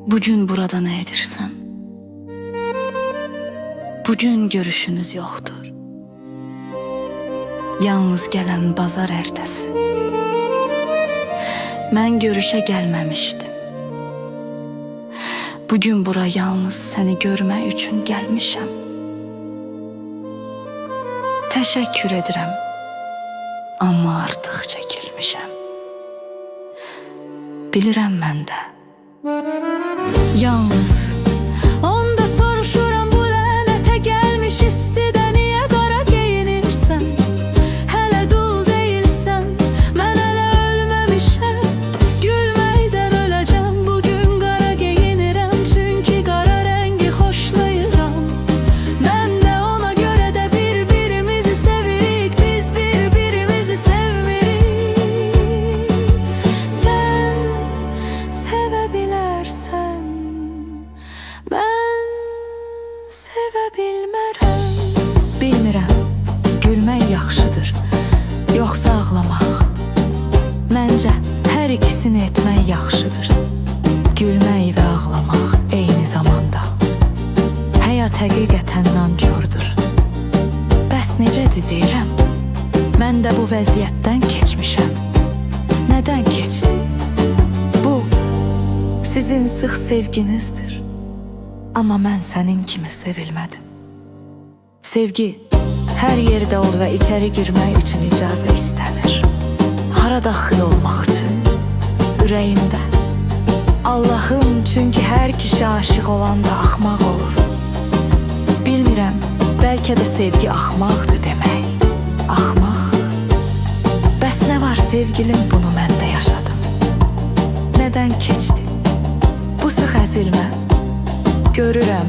Bugün burada ne edirsən? Bugün görüşünüz yoxdur. Yalnız gələn bazar ertəsi. Mən görüşə gəlməmişdim. Bugün bura yalnız səni görmək üçün gəlmişəm. Təşəkkür edirəm, amma artıq çəkilmişəm. Bilirəm mən də. Yalnız onda soruşuram, bu lənətə gəlmiş istidə niyə qara geyinirsən? Hələ dul deyilsən, mən hələ ölməmişəm. Gülməkdən öləcəm, bugün qara geyinirəm, çünki qara rəngi xoşlayıram. Mən də ona görə də bir-birimizi sevirik, biz bir-birimizi sevmirik. Sən sevə bilərsən, mən sevə bilmərəm. Bilmirəm, gülmək yaxşıdır, yoxsa ağlamaq. Məncə, hər ikisini etmək yaxşıdır. Gülmək və ağlamaq eyni zamanda. Həyat həqiqətən nankördür. Bəs necədir deyirəm? Mən də bu vəziyyətdən keçmişəm. Nədən keçdim? Bu, sizin sıx sevginizdir. Amma mən sənin kimi sevilmədim. Sevgi hər yerdə ol və içəri girmək üçün icazə istəmir. Hara daxil olmaq üçün? Ürəyimdə. Allahım, çünki hər kişi aşiq olanda axmaq olur. Bilmirəm, bəlkə də sevgi axmaqdır demək. Axmaq. Bəs nə var sevgilim, bunu mən də yaşadım. Nədən keçdi? Bu sıx əzilmə. Görürəm,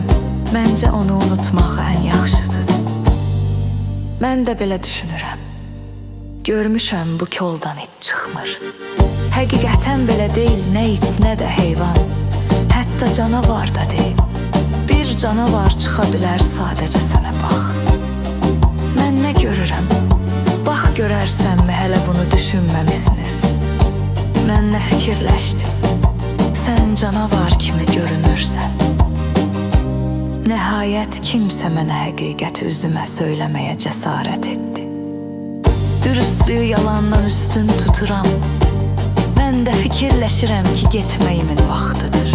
məncə onu unutmaq ən yaxşısıdır. Mən də belə düşünürəm. Görmüşəm, bu koldan it çıxmır. Həqiqətən belə deyil, nə it, nə də heyvan. Hətta canavar da deyil. Bir canavar çıxa bilər, sadəcə sənə bax. Mən nə görürəm? Bax, görərsənmi, hələ bunu düşünməmisiniz. Mən nə fikirləşdim? Sən canavar kimi görünürsən. Nəhayət kimsə mənə həqiqəti üzümə söyləməyə cəsarət etdi. Dürüstlüyü yalandan üstün tuturam. Mən də fikirləşirəm ki, getməyimin vaxtıdır.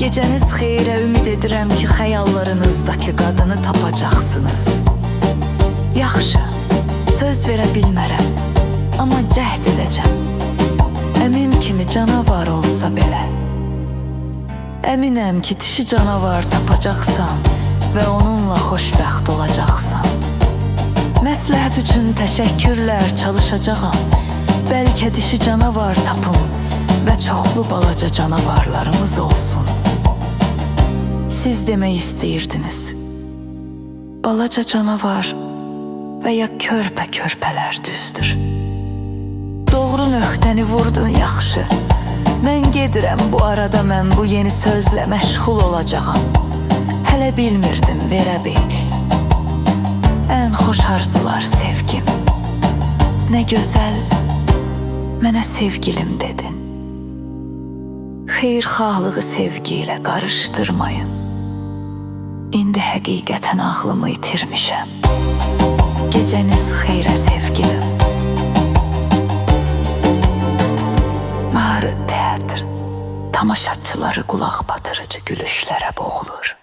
Gecəniz xeyrə, ümid edirəm ki, xəyallarınızdakı qadını tapacaqsınız. Yaxşı, söz verə bilmərəm, amma cəhd edəcəm. Əmim kimi canavar olsa belə. Əminəm ki, dişi canavar tapacaqsan və onunla xoşbəxt olacaqsan. Məsləhət üçün təşəkkürlər, çalışacağam. Bəlkə dişi canavar tapım və çoxlu balaca canavarlarımız olsun. Siz demək istəyirdiniz. Balaca canavar və ya körpə-körpələr düzdür. Doğru nöqtəni vurdun, yaxşı. Mən gedirəm, bu arada mən bu yeni sözlə məşğul olacağam. Hələ bilmirdim, verə bil. Ən xoş arzular sevgim. Nə gözəl, mənə sevgilim dedin. Xeyirxahlığı sevgi ilə qarışdırmayın. İndi həqiqətən ağlımı itirmişəm. Gecəniz xeyrə sevgilim. Teatr tamaşaçıları qulaq batırıcı gülüşlərə boğulur.